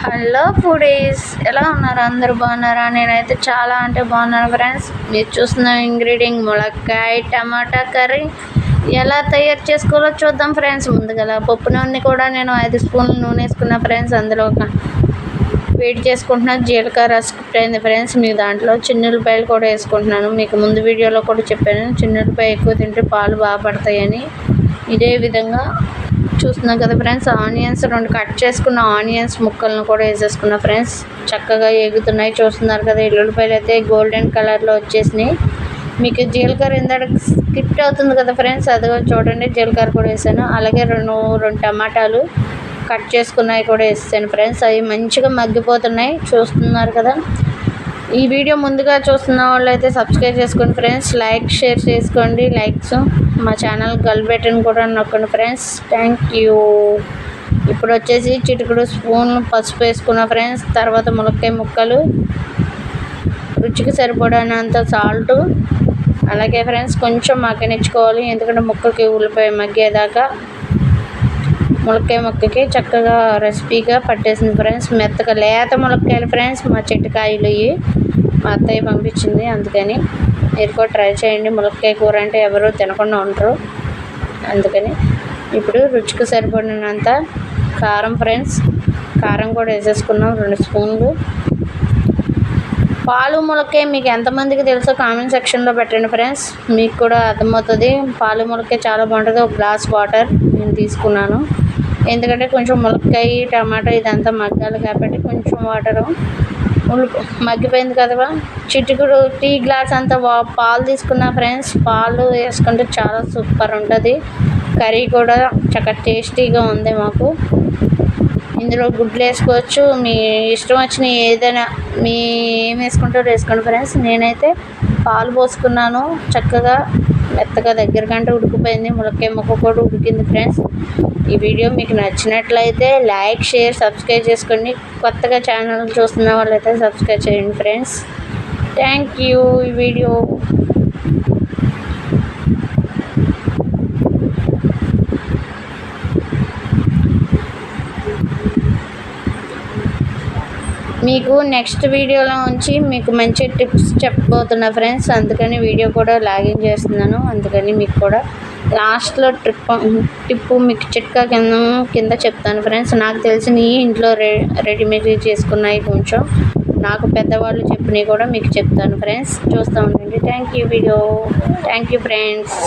Hello foodies, ఎలా ఉన్నారు? అందరూ బాగున్నారా? నేనైతే చాలా అంటే బాగున్నాను ఫ్రెండ్స్. మీరు చూస్తున్న ఇంగ్రీడియంట్ ములక్కాయ టమాటా కర్రీ ఎలా తయారు చేసుకోవాలో చూద్దాం ఫ్రెండ్స్. ముందుగా పప్పు నూనె కూడా నేను 5 స్పూన్లు నూనె వేసుకున్నా ఫ్రెండ్స్. అందులో వేడి చేసుకుంటున్నా. జీలకర్ర స్కిప్ అయింది ఫ్రెండ్స్. మీకు దాంట్లో చిన్నులపాయలు కూడా వేసుకుంటున్నాను. మీకు ముందు వీడియోలో కూడా చెప్పాను, చిన్నులపాయ ఎక్కువ తింటే పాలు బాగా పడతాయని. ఇదే విధంగా చూస్తున్నాం కదా ఫ్రెండ్స్. ఆనియన్స్ 2 కట్ చేసుకున్న ఆనియన్స్ ముక్కలను కూడా వేసేసుకున్నా ఫ్రెండ్స్. చక్కగా ఎగుతున్నాయి చూస్తున్నారు కదా. ఎల్లుల్లిపాయలు అయితే గోల్డెన్ కలర్లో వచ్చేసినాయి. మీకు జీలకర్ర ఇందాక స్కిప్ అవుతుంది కదా ఫ్రెండ్స్, అది చూడండి. జీలకర్ర కూడా వేసాను. అలాగే రెండు టమాటాలు కట్ చేసుకున్నవి కూడా వేసాను ఫ్రెండ్స్. అవి మంచిగా మగ్గిపోతున్నాయి చూస్తున్నారు కదా. ఈ వీడియో ముందుగా చూస్తున్న వాళ్ళు అయితే సబ్స్క్రైబ్ చేసుకోండి ఫ్రెండ్స్. లైక్ షేర్ చేసుకోండి. లైక్స్ మా ఛానల్ గల్ బటన్ కూడా నొక్కండి ఫ్రెండ్స్. Thank you. ఇప్పుడు వచ్చేసి చిటికెడు స్పూన్ పసుపు వేసుకున్న ఫ్రెండ్స్. తర్వాత ములక్కాయ ముక్కలు, రుచికి సరిపడినంత సాల్ట్, అలాగే ఫ్రెండ్స్ కొంచెం మగ్గనిచ్చుకోవాలి. ఎందుకంటే ముక్కకి ఉల్లిపాయ మగ్గేదాకా ములక్కాయ ముక్కకి చక్కగా రెసిపీగా పట్టేసింది ఫ్రెండ్స్. మెత్తగా లేత ములక్కాయలు ఫ్రెండ్స్. మా చెట్టుకాయలు ఇవి మా అత్తయ్య పంపించింది, అందుకని మీరు కూడా ట్రై చేయండి. ములక్కాయ కూర అంటే ఎవరు తినకుండా ఉంటారు, అందుకని. ఇప్పుడు రుచికి సరిపడినంత కారం ఫ్రెండ్స్. కారం కూడా వేసేసుకున్నాం 2 స్పూన్లు. పాలు ములక్కాయ మీకు ఎంతమందికి తెలుసో కామెంట్ సెక్షన్లో పెట్టండి ఫ్రెండ్స్. మీకు కూడా అర్థమవుతుంది. పాలు ములక్కాయ చాలా బాగుంటుంది. 1 గ్లాస్ వాటర్ నేను తీసుకున్నాను, ఎందుకంటే కొంచెం ములక్కాయ టమాటా ఇదంతా మగ్గాలి కాబట్టి కొంచెం వాటరు. మగ్గిపోయింది కదా. చిటికుడు టీ గ్లాస్ అంతా పాలు తీసుకున్నా ఫ్రెండ్స్. పాలు వేసుకుంటే చాలా సూపర్ ఉంటుంది. కర్రీ కూడా చక్కగా టేస్టీగా ఉంది మాకు. ఇందులో గుడ్లు వేసుకోవచ్చు, మీ ఇష్టం వచ్చిన ఏదైనా మీ ఏం వేసుకుంటారో వేసుకోండి ఫ్రెండ్స్. నేనైతే పాలు పోసుకున్నాను. చక్కగా మెత్తగా దగ్గరకంటే ఉడికిపోయింది. ములక్కాయ ముక్క కూడా ఉడికింది ఫ్రెండ్స్. ఈ వీడియో మీకు నచ్చినట్లయితే లైక్ షేర్ సబ్స్క్రైబ్ చేసుకోండి. కొత్తగా ఛానల్ చూస్తున్న వాళ్ళైతే సబ్స్క్రైబ్ చేయండి ఫ్రెండ్స్. Thank you. ఈ వీడియో మీకు నెక్స్ట్ వీడియోలో ఉంచి మీకు మంచి టిప్స్ చెప్పబోతున్నా ఫ్రెండ్స్. అందుకని వీడియో కూడా లాగిన్ చేస్తున్నాను. అందుకని మీకు కూడా లాస్ట్లో టిప్పు మీకు చిట్కా కింద చెప్తాను ఫ్రెండ్స్. నాకు తెలిసినవి ఇంట్లో రెడీమేడ్ చేసుకున్నాయి, కొంచెం నాకు పెద్దవాళ్ళు చెప్పినవి కూడా మీకు చెప్తాను ఫ్రెండ్స్. చూస్తూ ఉండండి. Thank you video. Thank you friends.